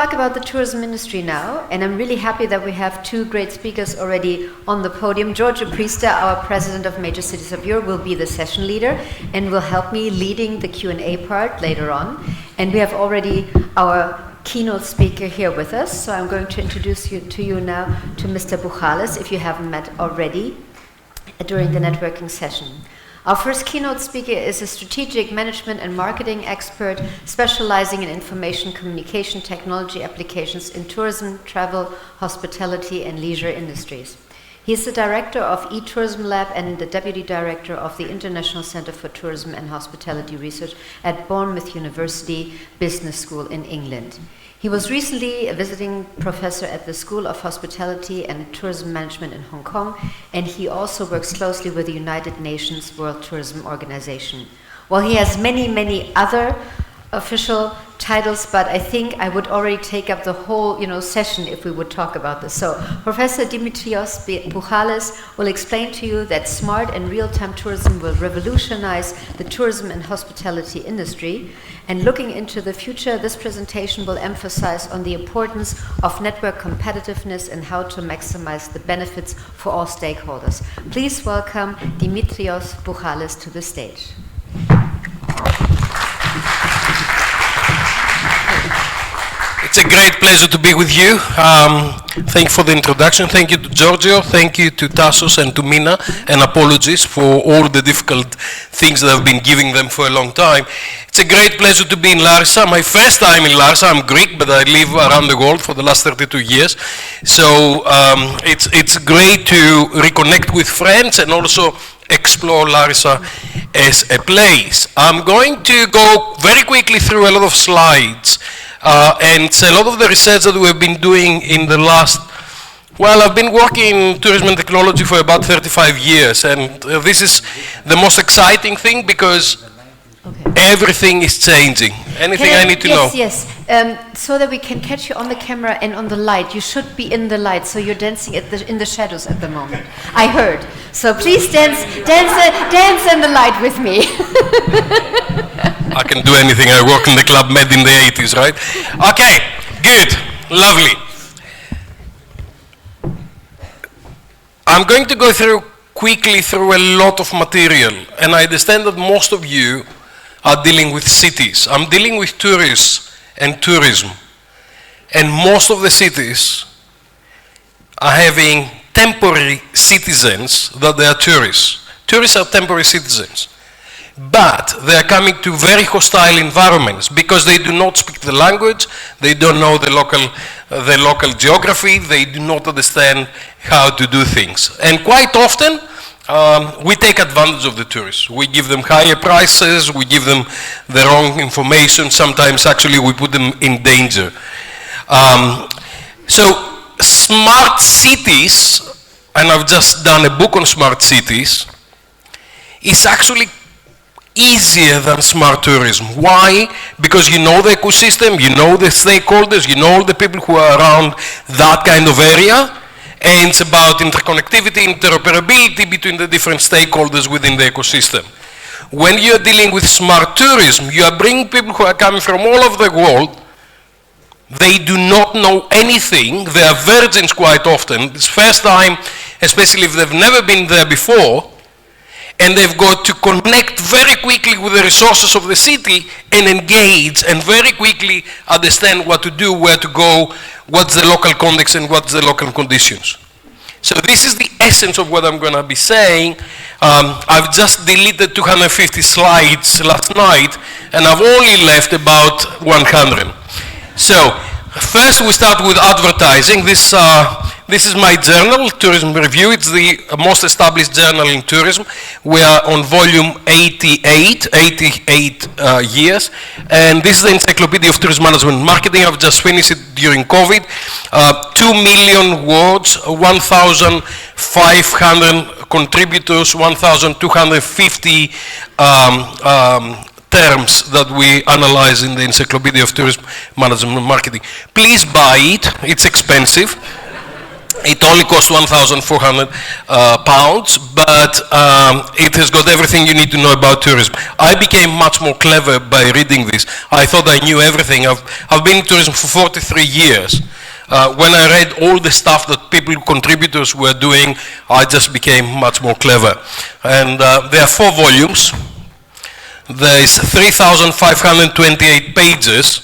Talk about the tourism industry now, and I'm really happy that we have two great speakers already on the podium. Giorgio Priesta, our president of Major Cities of Europe, will be the session leader and will help me leading the Q&A part later on. And we have already our keynote speaker here with us, so I'm going to introduce you now to Mr. Buhalis, if you haven't met already during the networking session. Our first keynote speaker is a strategic management and marketing expert specializing in information communication technology applications in tourism, travel, hospitality, and leisure industries. He is the director of eTourism Lab and the deputy director of the International Center for Tourism and Hospitality Research at Bournemouth University Business School in England. He was recently a visiting professor at the School of Hospitality and Tourism Management in Hong Kong, and he also works closely with the United Nations World Tourism Organization. Well, he has many other official titles, but I think I would already take up the whole session if we would talk about this. So Professor Dimitrios Buhalis will explain to you that smart and real-time tourism will revolutionize the tourism and hospitality industry. And looking into the future, this presentation will emphasize on the importance of network competitiveness and how to maximize the benefits for all stakeholders. Please welcome Dimitrios Buhalis to the stage. It's a great pleasure to be with you. Thank you for the introduction. Thank you to Giorgio. Thank you to Tassos and to Mina. And apologies for all the difficult things that I've been giving them for a long time. It's a great pleasure to be in Larissa. My first time in Larissa. I'm Greek, but I live around the world for the last 32 years. So it's great to reconnect with friends and also explore Larissa as a place. I'm going to go very quickly through a lot of slides. And it's a lot of the research that we've been doing in the last, well, I've been working in tourism and technology for about 35 years, and this is the most exciting thing because everything is changing. Anything I need to know? Yes, so that we can catch you on the camera and on the light. You should be in the light, so you're dancing in the shadows at the moment. I heard. So please dance in the light with me. I can do anything. I work in the Club Med in the 80s, right? Okay, good, lovely. I'm going to go quickly through a lot of material, and I understand that most of you are dealing with cities. I'm dealing with tourists and tourism, and most of the cities are having temporary citizens that they are tourists. Tourists are temporary citizens. But they are coming to very hostile environments because they do not speak the language, they don't know the local geography, they do not understand how to do things. And quite often, we take advantage of the tourists. We give them higher prices, we give them the wrong information, sometimes actually we put them in danger. So smart cities, and I've just done a book on smart cities, is actually easier than smart tourism. Why? Because you know the ecosystem, you know the stakeholders, you know the people who are around that kind of area, and it's about interconnectivity, interoperability between the different stakeholders within the ecosystem. When you're dealing with smart tourism, you are bringing people who are coming from all over the world. They do not know anything. They are virgins quite often. It's first time, especially if they've never been there before, and they've got to connect very quickly with the resources of the city and engage and very quickly understand what to do, where to go, what's the local context and what's the local conditions. So this is the essence of what I'm going to be saying. I've just deleted 250 slides last night and I've only left about 100. So first we start with advertising. This is my journal, Tourism Review. It's the most established journal in tourism. We are on volume 88 years. And this is the Encyclopedia of Tourism Management and Marketing. I've just finished it during COVID. 2 million words, 1,500 contributors, 1,250 terms that we analyze in the Encyclopedia of Tourism Management and Marketing. Please buy it. It's expensive. It only costs 1,400 pounds, but it has got everything you need to know about tourism. I became much more clever by reading this. I thought I knew everything. I've been in tourism for 43 years. When I read all the stuff that people, contributors were doing, I just became much more clever. And there are 4 volumes. There is 3,528 pages,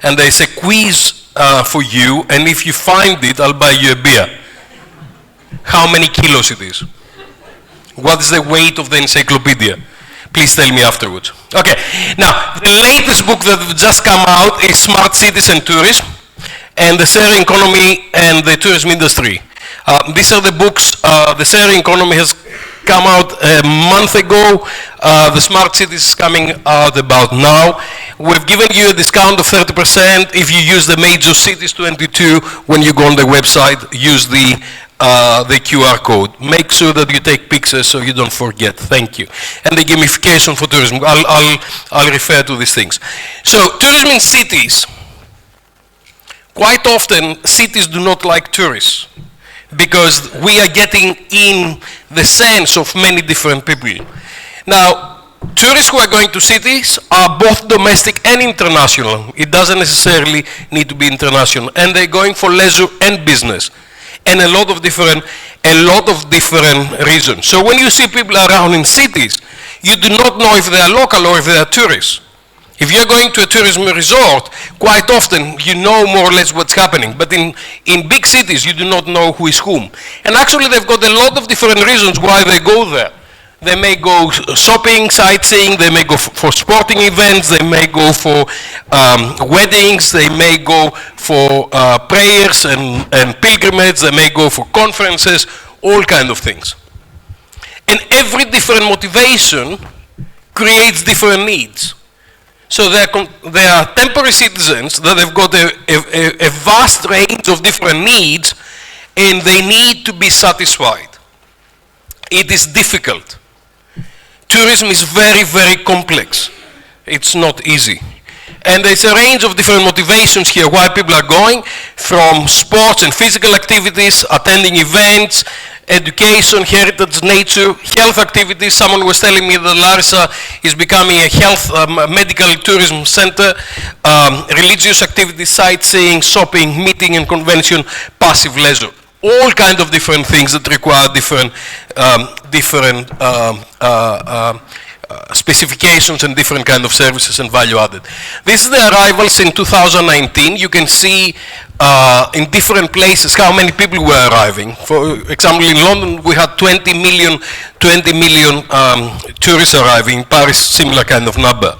and there is a quiz for you, and if you find it, I'll buy you a beer. How many kilos it is? What is the weight of the encyclopedia? Please tell me afterwards. Okay, now, the latest book that just come out is Smart Cities and Tourism, and the Sharing Economy and the Tourism Industry. These are the books. The Sharing Economy has come out a month ago. The Smart Cities is coming out about now. We've given you a discount of 30% if you use the Major Cities 22 when you go on the website. Use the QR code. Make sure that you take pictures so you don't forget. Thank you. And the gamification for tourism. I'll refer to these things. So tourism in cities. Quite often, cities do not like tourists because we are getting in the sense of many different people. Now, tourists who are going to cities are both domestic and international. It doesn't necessarily need to be international. And they're going for leisure and business. And a lot of different reasons. So when you see people around in cities, you do not know if they are local or if they are tourists. If you're going to a tourism resort, quite often you know more or less what's happening. But in big cities, you do not know who is whom. And actually, they've got a lot of different reasons why they go there. They may go shopping, sightseeing, they may go for sporting events, they may go for weddings, they may go for prayers and pilgrimages, they may go for conferences, all kinds of things. And every different motivation creates different needs. So there are temporary citizens that have got a vast range of different needs, and they need to be satisfied. It is difficult. Tourism is very, very complex. It's not easy. And there's a range of different motivations here why people are going, from sports and physical activities, attending events, education, heritage, nature, health activities. Someone was telling me that Larissa is becoming a health medical tourism center, religious activities, sightseeing, shopping, meeting and convention, passive leisure. All kinds of different things that require different specifications and different kind of services and value added. This is the arrivals in 2019. You can see in different places how many people were arriving. For example, in London we had 20 million tourists arriving. In Paris, similar kind of number.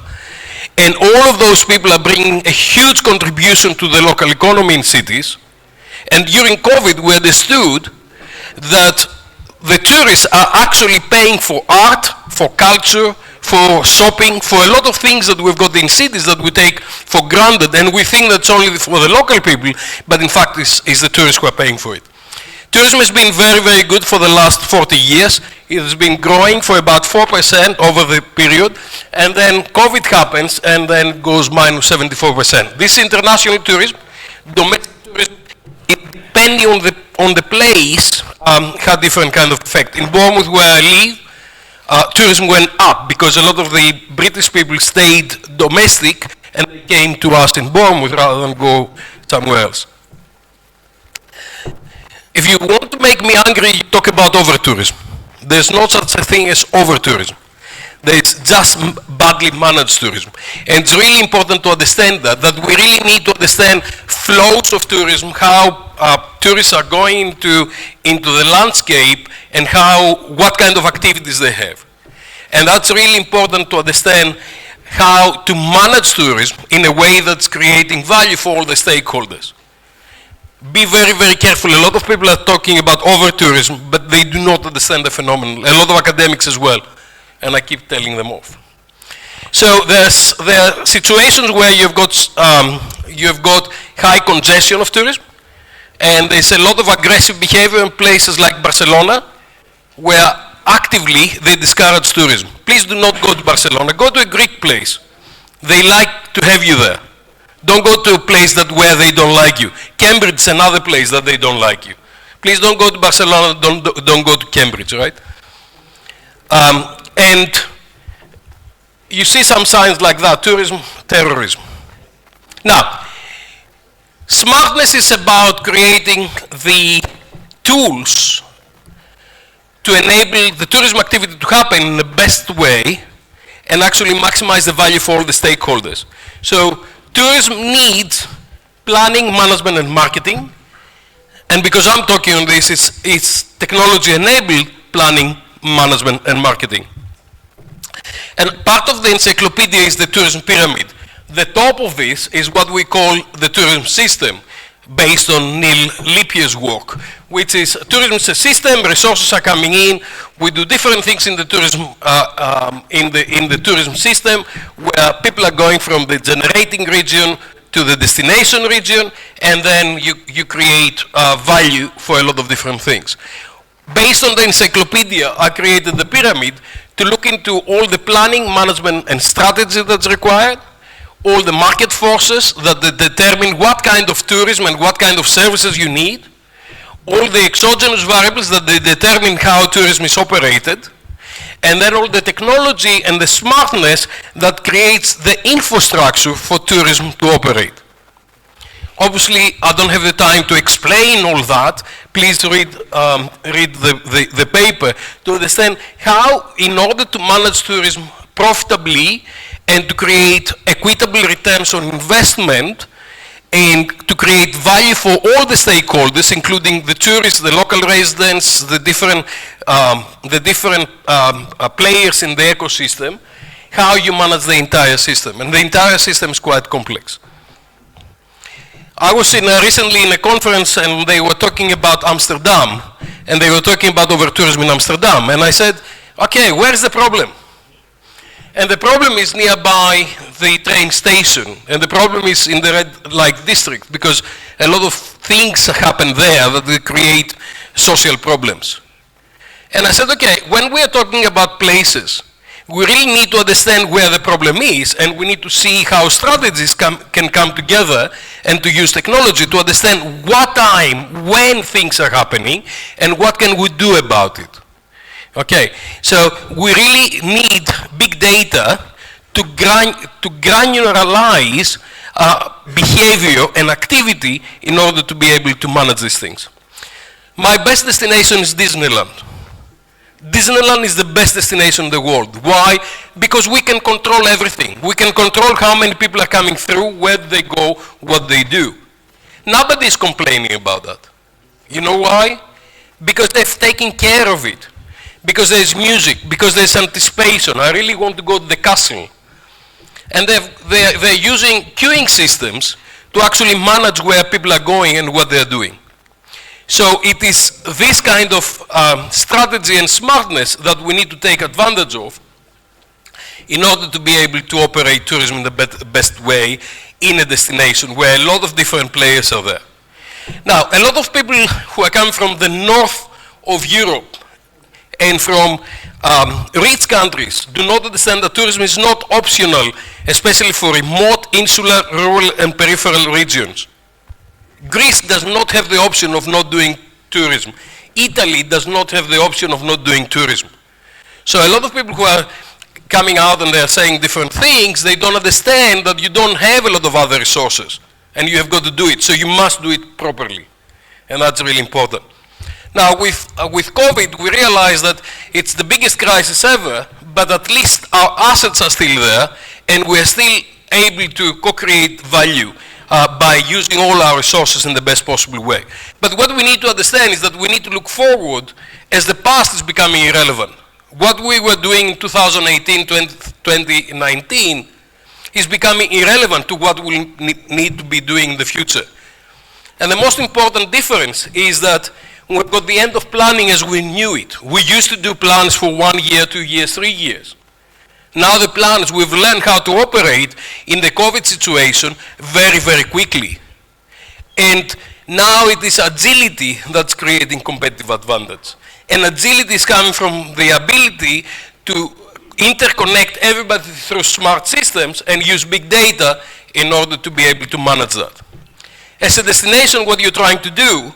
And all of those people are bringing a huge contribution to the local economy in cities. And during COVID, we understood that the tourists are actually paying for art, for culture, for shopping, for a lot of things that we've got in cities that we take for granted, and we think that's only for the local people, but in fact it's the tourists who are paying for it. Tourism has been very, very good for the last 40 years. It has been growing for about 4% over the period, and then COVID happens, and then goes minus 74%. This international tourism, domestic tourism, depending on the place, had different kind of effect. In Bournemouth, where I live, tourism went up because a lot of the British people stayed domestic and they came to us in Bournemouth rather than go somewhere else. If you want to make me angry, you talk about over-tourism. There's no such a thing as over-tourism. There's just badly managed tourism. And it's really important to understand that we really need to understand flows of tourism, how tourists are going into the landscape, and what kind of activities they have. And that's really important to understand how to manage tourism in a way that's creating value for all the stakeholders. Be very, very careful. A lot of people are talking about over-tourism, but they do not understand the phenomenon. A lot of academics as well. And I keep telling them off. So there are situations where you've got high congestion of tourism, and there's a lot of aggressive behavior in places like Barcelona, where actively they discourage tourism. Please do not go to Barcelona. Go to a Greek place. They like to have you there. Don't go to a place where they don't like you. Cambridge is another place that they don't like you. Please don't go to Barcelona, don't go to Cambridge, right? And you see some signs like that, tourism, terrorism. Now, smartness is about creating the tools to enable the tourism activity to happen in the best way and actually maximize the value for all the stakeholders. So tourism needs planning, management, and marketing. And because I'm talking on this, it's technology-enabled planning, management, and marketing. And part of the encyclopedia is the tourism pyramid. The top of this is what we call the tourism system, based on Neil Lipier's work, which is tourism is a system, resources are coming in, we do different things in the tourism, in the tourism system, where people are going from the generating region to the destination region, and then you create value for a lot of different things. Based on the encyclopedia, I created the pyramid to look into all the planning, management, and strategy that's required, all the market forces that determine what kind of tourism and what kind of services you need, all the exogenous variables that determine how tourism is operated, and then all the technology and the smartness that creates the infrastructure for tourism to operate. Obviously, I don't have the time to explain all that. Please read the paper to understand how, in order to manage tourism profitably and to create equitable returns on investment and to create value for all the stakeholders, including the tourists, the local residents, the different players in the ecosystem, how you manage the entire system. And the entire system is quite complex. I was recently in a conference and they were talking about Amsterdam, and they were talking about over-tourism in Amsterdam, and I said, okay, where's the problem? And the problem is nearby the train station, and the problem is in the red light district, because a lot of things happen there that they create social problems. And I said, okay, when we are talking about places, we really need to understand where the problem is, and we need to see how strategies can come together and to use technology to understand what time, when things are happening, and what can we do about it. Okay, so we really need big data to granularize behavior and activity in order to be able to manage these things. My best destination is Disneyland. Disneyland is the best destination in the world. Why? Because we can control everything. We can control how many people are coming through, where they go, what they do. Nobody is complaining about that. You know why? Because they've taken care of it. Because there's music, because there's anticipation. I really want to go to the castle. And they're using queuing systems to actually manage where people are going and what they're doing. So it is this kind of strategy and smartness that we need to take advantage of in order to be able to operate tourism in the best way in a destination where a lot of different players are there. Now, a lot of people who are coming from the north of Europe and from rich countries do not understand that tourism is not optional, especially for remote, insular, rural, and peripheral regions. Greece does not have the option of not doing tourism. Italy does not have the option of not doing tourism. So a lot of people who are coming out and they're saying different things, they don't understand that you don't have a lot of other resources and you have got to do it. So you must do it properly. And that's really important. Now with COVID, we realize that it's the biggest crisis ever, but at least our assets are still there and we're still able to co-create value by using all our resources in the best possible way. But what we need to understand is that we need to look forward as the past is becoming irrelevant. What we were doing in 2018, 2019 is becoming irrelevant to what we'll need to be doing in the future. And the most important difference is that we've got the end of planning as we knew it. We used to do plans for 1 year, 2 years, 3 years. Now the plans, we've learned how to operate in the COVID situation very, very quickly. And now it is agility that's creating competitive advantage. And agility is coming from the ability to interconnect everybody through smart systems and use big data in order to be able to manage that. As a destination, what you're trying to do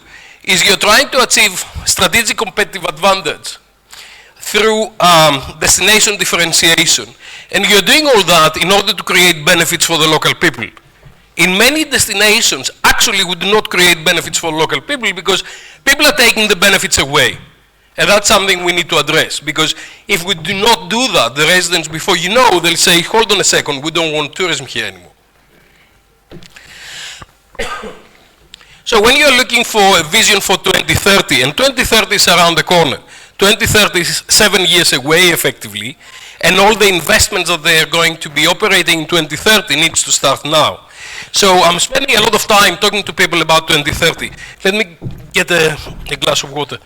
is you're trying to achieve strategic competitive advantage through destination differentiation. And you're doing all that in order to create benefits for the local people. In many destinations, actually, we do not create benefits for local people because people are taking the benefits away. And that's something we need to address, because if we do not do that, the residents, before you know, they'll say, hold on a second, we don't want tourism here anymore. So when you're looking for a vision for 2030, and 2030 is around the corner, 2030 is 7 years away effectively, and all the investments that they are going to be operating in 2030 needs to start now. So I'm spending a lot of time talking to people about 2030. Let me get a glass of water.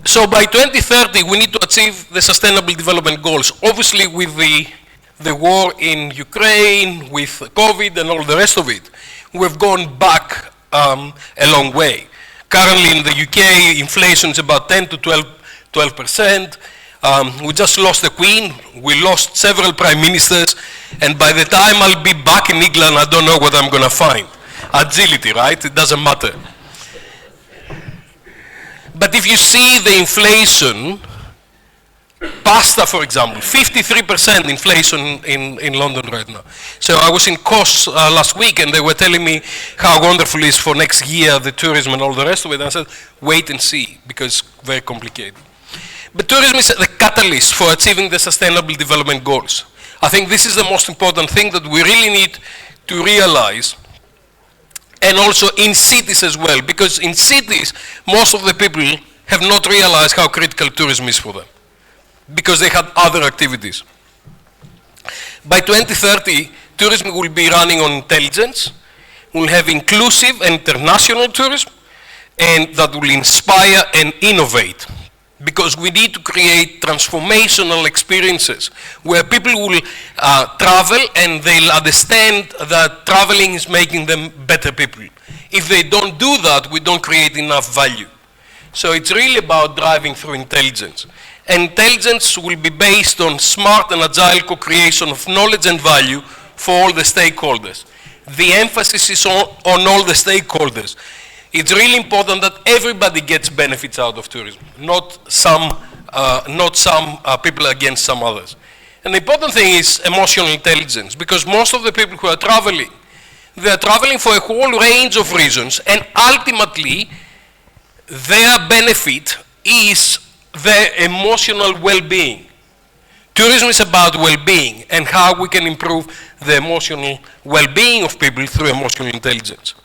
So by 2030, we need to achieve the Sustainable Development Goals. Obviously, with the war in Ukraine, with COVID and all the rest of it, we've gone back a long way. Currently in the UK, inflation is about 10 to 12%. We just lost the Queen. We lost several prime ministers. And by the time I'll be back in England, I don't know what I'm going to find. Agility, right? It doesn't matter. But if you see the inflation, pasta, for example, 53% inflation in London right now. So I was in Kos last week, and they were telling me how wonderful it is for next year, the tourism and all the rest of it. And I said, wait and see, because it's very complicated. But tourism is the catalyst for achieving the Sustainable Development Goals. I think this is the most important thing that we really need to realize. And also in cities as well, because in cities, most of the people have not realized how critical tourism is for them, because they had other activities. By 2030, tourism will be running on intelligence, will have inclusive and international tourism, and that will inspire and innovate. Because we need to create transformational experiences where people will travel and they'll understand that traveling is making them better people. If they don't do that, we don't create enough value. So it's really about driving through intelligence. And intelligence will be based on smart and agile co-creation of knowledge and value for all the stakeholders. The emphasis is on all the stakeholders. It's really important that everybody gets benefits out of tourism, not some people against some others. And the important thing is emotional intelligence, because most of the people who are traveling, they are traveling for a whole range of reasons, and ultimately their benefit is their emotional well-being. Tourism is about well-being and how we can improve the emotional well-being of people through emotional intelligence.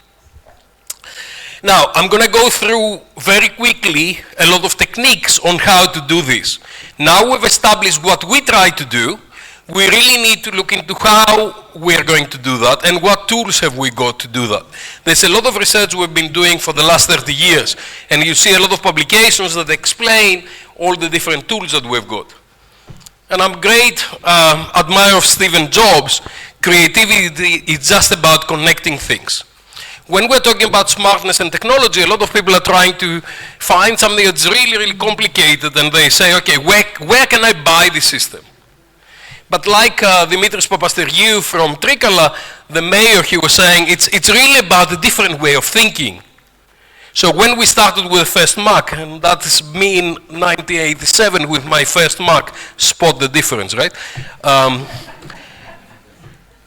Now, I'm going to go through very quickly a lot of techniques on how to do this. Now we've established what we try to do, we really need to look into how we're going to do that and what tools have we got to do that. There's a lot of research we've been doing for the last 30 years, and you see a lot of publications that explain all the different tools that we've got. And I'm a great admirer of Steve Jobs. Creativity is just about connecting things. When we're talking about smartness and technology, a lot of people are trying to find something that's really, really complicated, and they say, okay, where can I buy this system? But like Dimitrios Buhalis from Trikala, the mayor, he was saying, it's really about a different way of thinking. So when we started with the first Mac, and that is me in 1987 with my first Mac, spot the difference, right?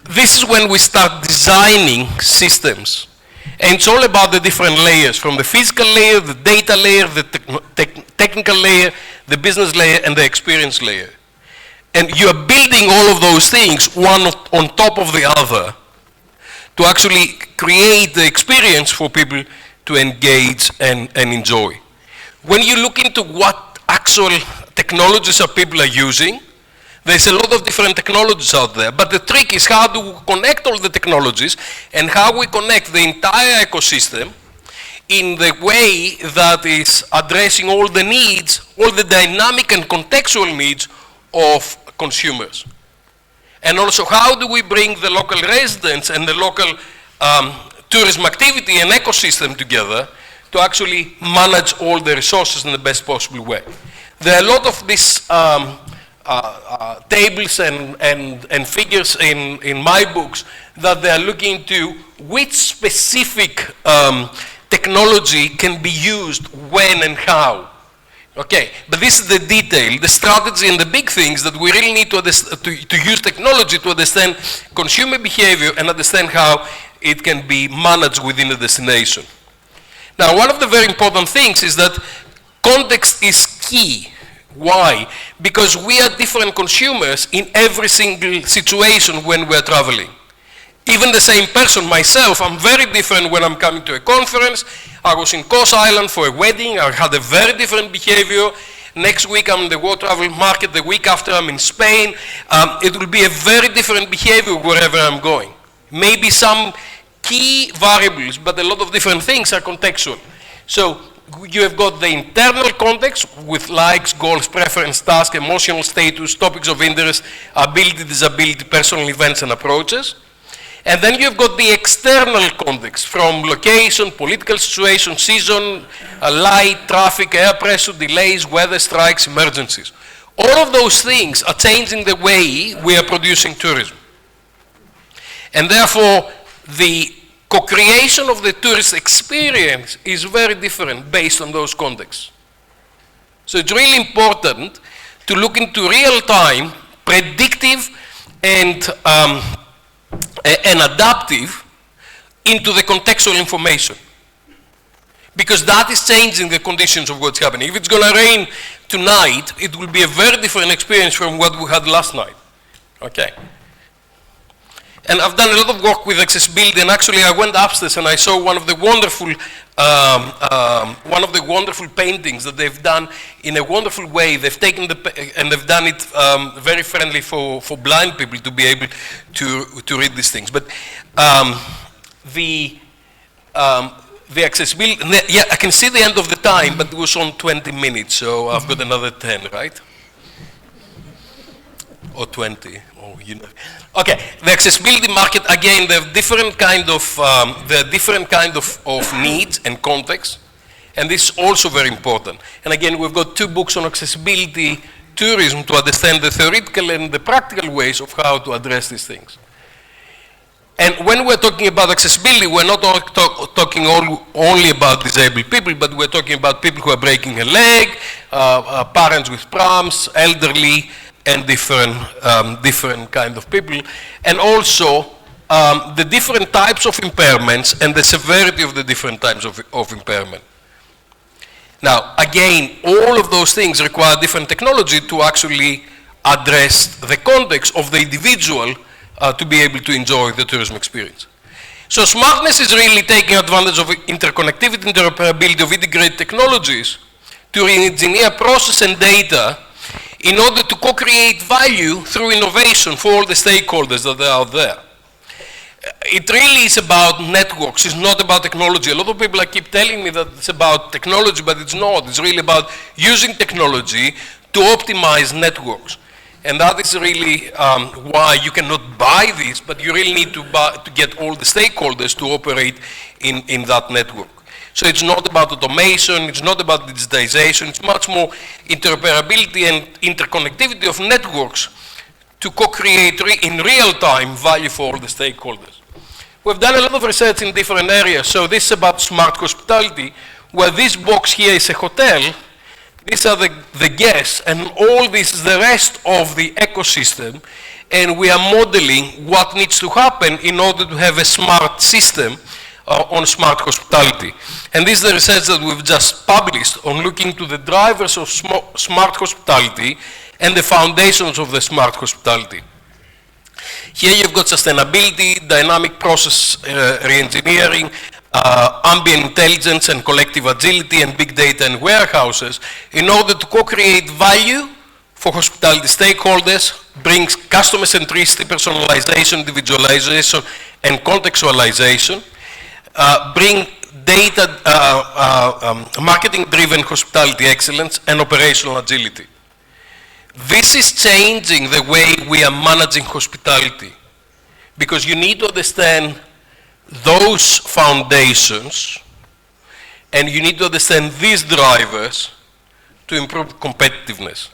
This is when we start designing systems. And it's all about the different layers, from the physical layer, the data layer, the technical layer, the business layer, and the experience layer. And you're building all of those things, one on top of the other, to actually create the experience for people to engage and enjoy. When you look into what actual technologies people are using, there's a lot of different technologies out there, but the trick is how to connect all the technologies and how we connect the entire ecosystem in the way that is addressing all the needs, all the dynamic and contextual needs of consumers. And also, how do we bring the local residents and the local tourism activity and ecosystem together to actually manage all the resources in the best possible way. There are a lot of these tables and figures in my books that they are looking to which specific technology can be used when and how. Okay, but this is the detail, the strategy and the big things that we really need to use technology to understand consumer behavior and understand how it can be managed within a destination. Now, one of the very important things is that context is key. Why? Because we are different consumers in every single situation when we're traveling. Even the same person, myself, I'm very different when I'm coming to a conference. I was in Kos Island for a wedding. I had a very different behavior. Next week I'm in the world travel market. The week after I'm in Spain. It will be a very different behavior wherever I'm going. Maybe some key variables, but a lot of different things are contextual. So you have got the internal context with likes, goals, preference, tasks, emotional status, topics of interest, ability, disability, personal events and approaches. And then you've got the external context from location, political situation, season, light, traffic, air pressure, delays, weather, strikes, emergencies. All of those things are changing the way we are producing tourism. And therefore, the co-creation of the tourist experience is very different based on those contexts. So it's really important to look into real-time, predictive, and adaptive into the contextual information. Because that is changing the conditions of what's happening. If it's going to rain tonight, it will be a very different experience from what we had last night. Okay. And I've done a lot of work with accessibility, and actually I went upstairs and I saw one of the wonderful paintings that they've done in a wonderful way. They've taken and they've done it very friendly for blind people to be able to read these things. But the accessibility, yeah, I can see the end of the time, but it was on 20 minutes, so I've got another 10, right? Or 20, or you know. Okay, the accessibility market, again, there are different kind of needs and contexts, and this is also very important. And again, we've got 2 books on accessibility tourism to understand the theoretical and the practical ways of how to address these things. And when we're talking about accessibility, we're not talking only about disabled people, but we're talking about people who are breaking a leg, parents with prams, elderly, and different kind of people, and also the different types of impairments and the severity of the different types of impairment. Now, again, all of those things require different technology to actually address the context of the individual to be able to enjoy the tourism experience. So smartness is really taking advantage of interconnectivity, interoperability of integrated technologies to re-engineer process and data in order to co-create value through innovation for all the stakeholders that are out there. It really is about networks, it's not about technology. A lot of people keep telling me that it's about technology, but it's not. It's really about using technology to optimize networks. And that is really why you cannot buy this, but you really need to get all the stakeholders to operate in that network. So it's not about automation, it's not about digitization, it's much more interoperability and interconnectivity of networks to co-create in real time value for all the stakeholders. We've done a lot of research in different areas. So this is about smart hospitality, where this box here is a hotel, these are the guests, and all this is the rest of the ecosystem, and we are modeling what needs to happen in order to have a smart system on smart hospitality. And this is the research that we've just published on looking to the drivers of smart hospitality and the foundations of the smart hospitality. Here you've got sustainability, dynamic process re-engineering, ambient intelligence and collective agility, and big data and warehouses in order to co-create value for hospitality stakeholders, brings customer centricity, personalization, individualization, and contextualization, bring data, marketing-driven hospitality excellence, and operational agility. This is changing the way we are managing hospitality, because you need to understand those foundations, and you need to understand these drivers to improve competitiveness.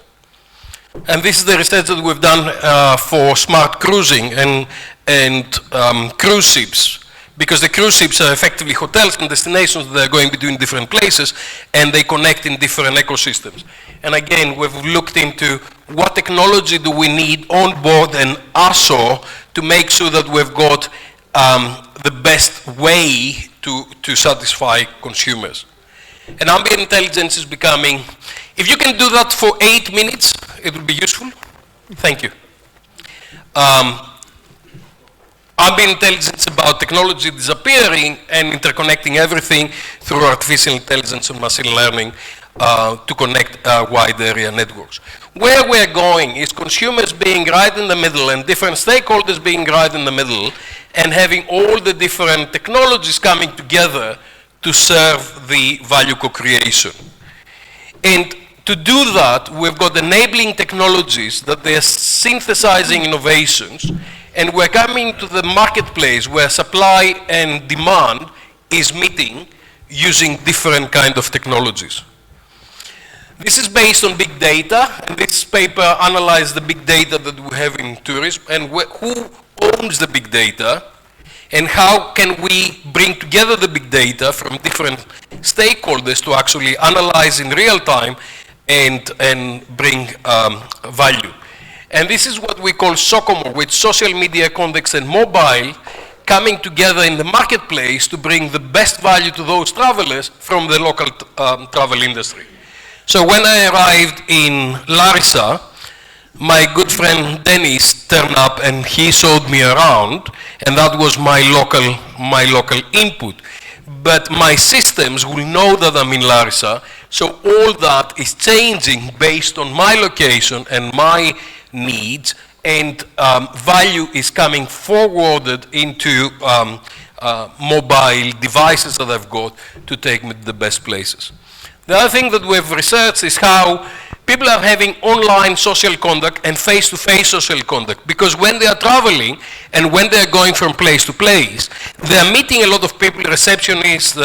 And this is the research that we've done for smart cruising and cruise ships. Because the cruise ships are effectively hotels and destinations that are going between different places, and they connect in different ecosystems. And again, we've looked into what technology do we need on board and ashore to make sure that we've got the best way to satisfy consumers. And ambient intelligence is becoming, if you can do that for 8 minutes, it will be useful. Thank you. Ambient intelligence is about technology disappearing and interconnecting everything through artificial intelligence and machine learning to connect wide area networks. Where we're going is consumers being right in the middle and different stakeholders being right in the middle and having all the different technologies coming together to serve the value co-creation. And to do that, we've got enabling technologies that they're synthesizing innovations, and we're coming to the marketplace where supply and demand is meeting using different kind of technologies. This is based on big data, and this paper analyzed the big data that we have in tourism, and who owns the big data, and how can we bring together the big data from different stakeholders to actually analyze in real time and bring value. And this is what we call SOCOMO, with social media, context, and mobile coming together in the marketplace to bring the best value to those travelers from the local travel industry. So when I arrived in Larissa, my good friend Dennis turned up and he showed me around, and that was my local input. But my systems will know that I'm in Larissa, so all that is changing based on my location and my needs, and value is coming forwarded into mobile devices that I've got to take me to the best places. The other thing that we've researched is how people are having online social conduct and face-to-face social conduct, because when they are traveling and when they are going from place to place, they are meeting a lot of people, receptionists,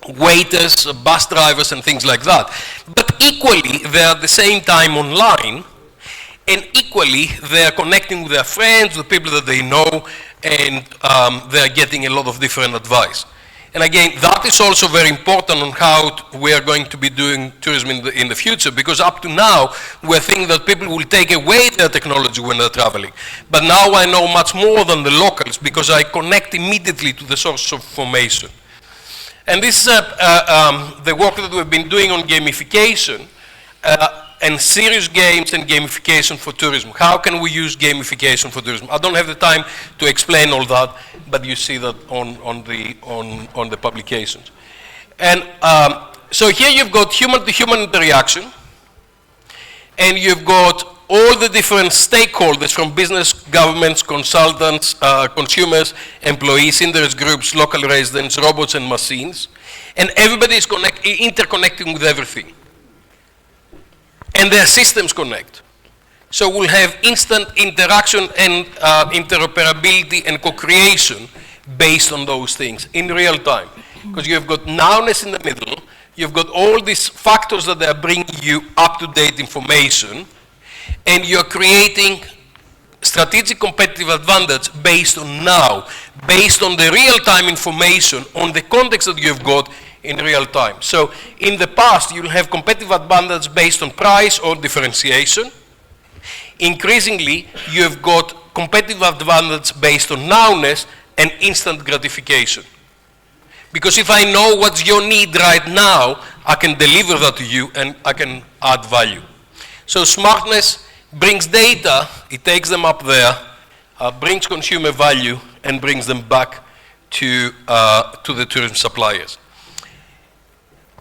waiters, bus drivers, and things like that. But equally, they are at the same time online, and equally, they are connecting with their friends, with people that they know, and they are getting a lot of different advice. And again, that is also very important on how we are going to be doing tourism in the future, because up to now, we're thinking that people will take away their technology when they're traveling. But now I know much more than the locals, because I connect immediately to the source of information. And this is the work that we've been doing on gamification, and serious games and gamification for tourism. How can we use gamification for tourism? I don't have the time to explain all that, but you see that on the publications. And so here you've got human-to-human interaction, and you've got all the different stakeholders from business, governments, consultants, consumers, employees, interest groups, local residents, robots and machines, and everybody is interconnecting with everything. And their systems connect. So we'll have instant interaction and interoperability and co-creation based on those things in real time. Because you've got nowness in the middle, you've got all these factors that are bringing you up-to-date information, and you're creating strategic competitive advantage based on now, based on the real-time information, on the context that you've got in real time. So in the past, you'll have competitive advantage based on price or differentiation. Increasingly, you've got competitive advantage based on nowness and instant gratification. Because if I know what's your need right now, I can deliver that to you and I can add value. So smartness brings data, it takes them up there, brings consumer value, and brings them back to the tourism suppliers.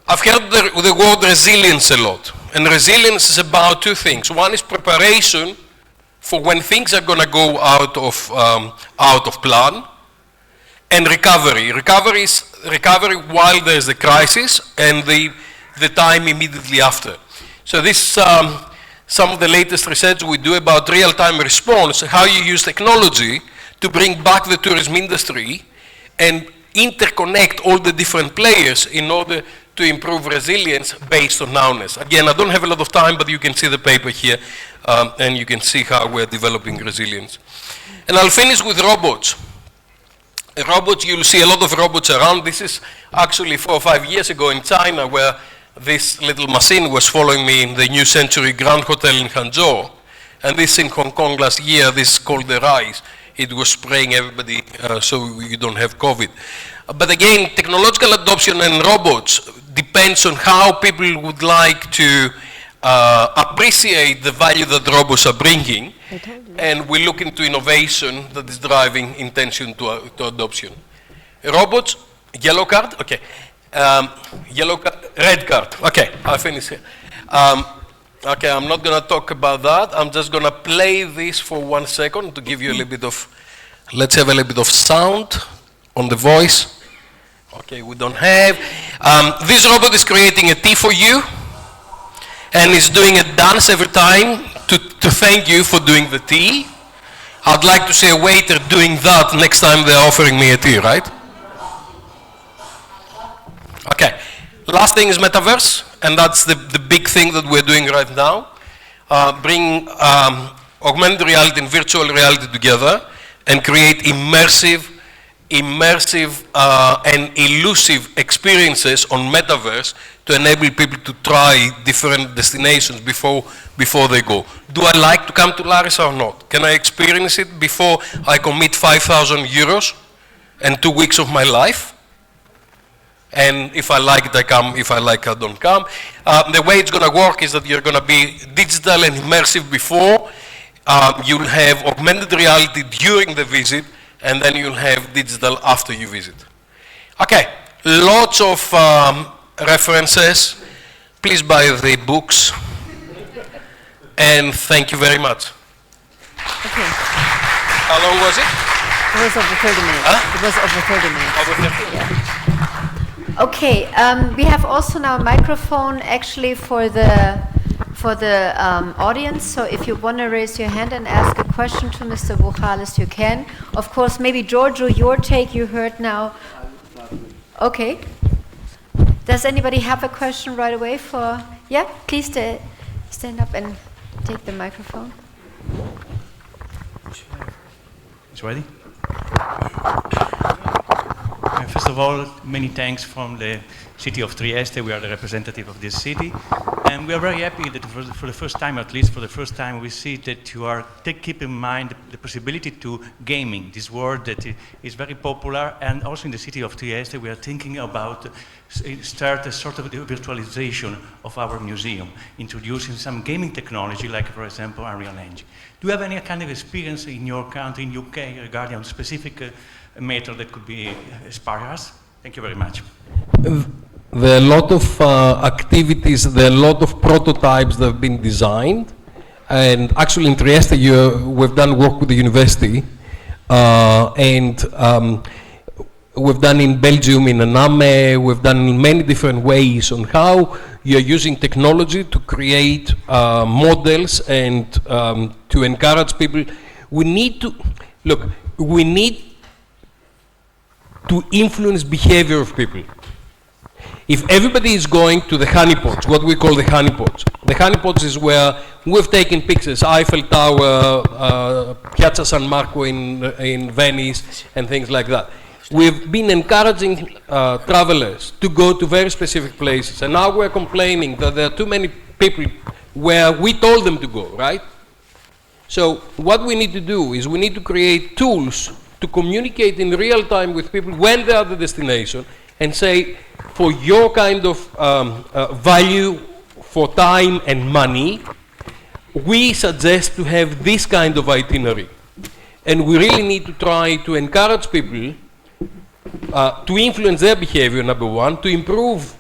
I've heard the word resilience a lot, and resilience is about two things. One is preparation for when things are going to go out of plan, and recovery. Recovery is recovery while there's a crisis, and the time immediately after. So this some of the latest research we do about real-time response, how you use technology to bring back the tourism industry and interconnect all the different players in order to improve resilience based on nowness. Again, I don't have a lot of time, but you can see the paper here, and you can see how we're developing resilience. And I'll finish with robots. Robots, you'll see a lot of robots around. This is actually 4 or 5 years ago in China, where this little machine was following me in the New Century Grand Hotel in Hangzhou. And this in Hong Kong last year, this is called the Rise. It was spraying everybody so you don't have COVID. But again, technological adoption and robots depends on how people would like to appreciate the value that robots are bringing. And we look into innovation that is driving intention to adoption. Robots, yellow card, okay. Red card, okay, I'll finish here. Okay, I'm not gonna talk about that. I'm just gonna play this for 1 second to give you a little bit of, let's have a little bit of sound on the voice. Okay, we don't have. This robot is creating a tea for you, and it's doing a dance every time to thank you for doing the tea. I'd like to see a waiter doing that next time they're offering me a tea, right? Okay, last thing is metaverse, and that's the big thing that we're doing right now. Bring augmented reality and virtual reality together and create immersive and elusive experiences on metaverse to enable people to try different destinations before they go. Do I like to come to Larissa or not? Can I experience it before I commit 5,000 euros and 2 weeks of my life? And if I like it, I come. If I like it, I don't come. The way it's going to work is that you're going to be digital and immersive before. You'll have augmented reality during the visit, and then you'll have digital after you visit. Okay, lots of references. Please buy the books. And thank you very much. Okay. How long was it? It was over 30 minutes. Huh? It was over 30 minutes. Over 30? Yeah. Okay, we have also now a microphone actually for the audience. So if you want to raise your hand and ask a question to Mr. Buhalis, you can. Of course, maybe Giorgio, your take you heard now. Okay. Does anybody have a question right away for? Yeah, please stand up and take the microphone. It's ready? First of all, many thanks from the city of Trieste. We are the representative of this city. And we are very happy that for the first time, at least for the first time, we see that you are keep in mind the possibility to gaming, this word that is very popular. And also in the city of Trieste, we are thinking about start a sort of virtualization of our museum, introducing some gaming technology, like, for example, Unreal Engine. Do you have any kind of experience in your country, in UK, regarding a specific method that could be inspire us? Thank you very much. There are a lot of activities, there are a lot of prototypes that have been designed. And actually in Trieste, we've done work with the university. We've done in Belgium, in Aname, we've done in many different ways on how you're using technology to create models and to encourage people. We need to influence behavior of people. If everybody is going to the honeypots, what we call the honeypots is where we've taken pictures, Eiffel Tower, Piazza San Marco in Venice, and things like that. We've been encouraging travelers to go to very specific places, and now we're complaining that there are too many people where we told them to go, right? So what we need to do is we need to create tools to communicate in real time with people when they are at the destination and say, for your kind of value for time and money, we suggest to have this kind of itinerary. And we really need to try to encourage people to influence their behavior, number one, to improve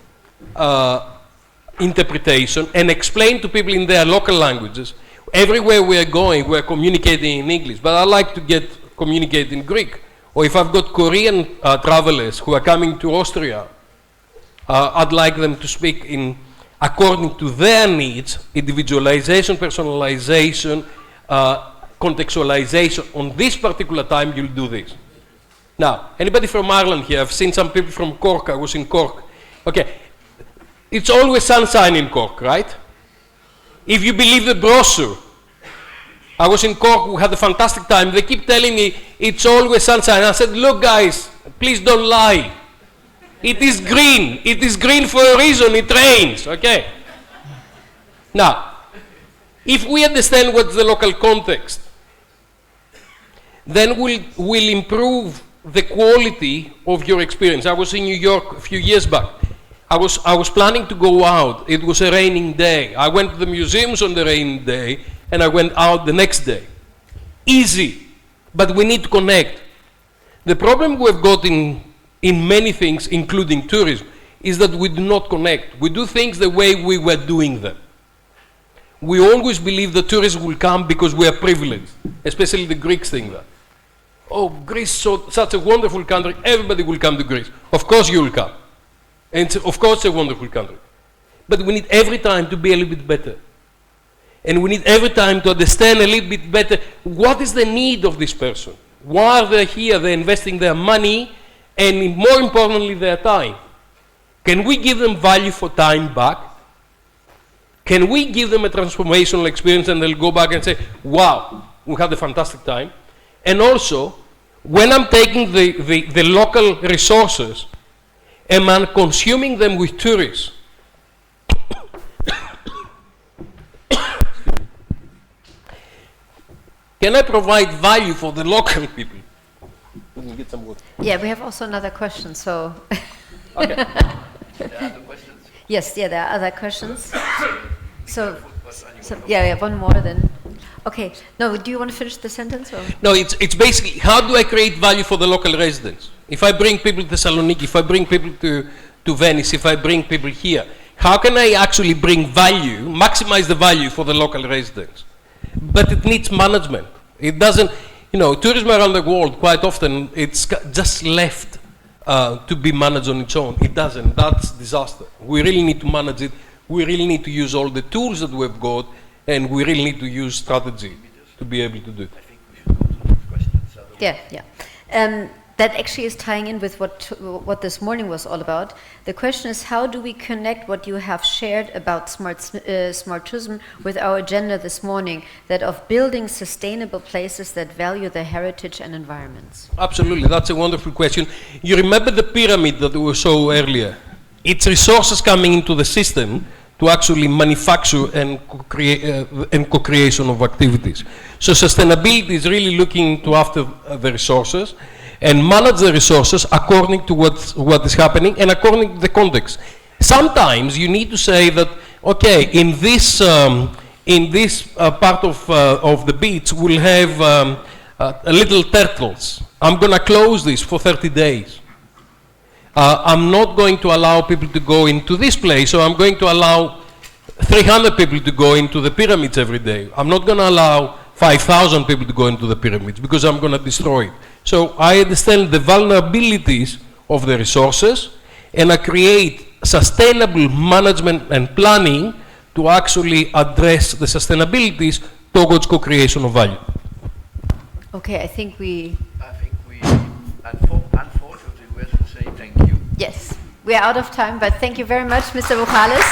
interpretation and explain to people in their local languages. Everywhere we are going, we're communicating in English, but I like to communicate in Greek. Or if I've got Korean travelers who are coming to Austria, I'd like them to speak in according to their needs, individualization, personalization, contextualization. On this particular time, you'll do this. Now, anybody from Ireland here? I've seen some people from Cork. I was in Cork. Okay, it's always sunshine in Cork, right? If you believe the brochure, I was in Cork, we had a fantastic time. They keep telling me it's always sunshine. I said, look guys, please don't lie. It is green. It is green for a reason. It rains, okay? Now, if we understand what's the local context, then we'll improve the quality of your experience. I was in New York a few years back. I was planning to go out. It was a raining day. I went to the museums on the rainy day, and I went out the next day. Easy, but we need to connect. The problem we've got in many things, including tourism, is that we do not connect. We do things the way we were doing them. We always believe that tourists will come because we are privileged, especially the Greeks think that. Oh, Greece, such a wonderful country, everybody will come to Greece. Of course you will come. And of course it's a wonderful country. But we need every time to be a little bit better. And we need every time to understand a little bit better what is the need of this person. Why are they here? They're investing their money and more importantly their time. Can we give them value for time back? Can we give them a transformational experience and they'll go back and say, wow, we had a fantastic time. And also, when I'm taking the local resources, am I consuming them with tourists? Can I provide value for the local people? Let me get some water. Yeah, we have also another question, so. Okay. There are other questions? Yes, yeah, there are other questions. So yeah, one more then. Okay, no, do you want to finish the sentence? Or? No, it's basically, how do I create value for the local residents? If I bring people to Thessaloniki, if I bring people to Venice, if I bring people here, how can I actually bring value, maximize the value for the local residents? But it needs management. It doesn't, tourism around the world, quite often, it's just left to be managed on its own. It doesn't. That's disaster. We really need to manage it. We really need to use all the tools that we've got, and we really need to use strategy to be able to do it. I think we should go to the next questions. Yeah. That actually is tying in with what this morning was all about. The question is, how do we connect what you have shared about smart tourism with our agenda this morning, that of building sustainable places that value their heritage and environments? Absolutely, that's a wonderful question. You remember the pyramid that we saw earlier? It's resources coming into the system to actually manufacture and co-creation of activities. So sustainability is really looking to after the resources and manage the resources according to what is happening and according to the context. Sometimes you need to say that, okay, in this part of the beach we'll have little turtles. I'm going to close this for 30 days. I'm not going to allow people to go into this place, so I'm going to allow 300 people to go into the pyramids every day. I'm not going to allow 5,000 people to go into the pyramids because I'm going to destroy it. So I understand the vulnerabilities of the resources and I create sustainable management and planning to actually address the sustainabilities towards co-creation of value. Okay, I think we unfortunately we have to say thank you. Yes, we are out of time, but thank you very much, Mr. Buhalis.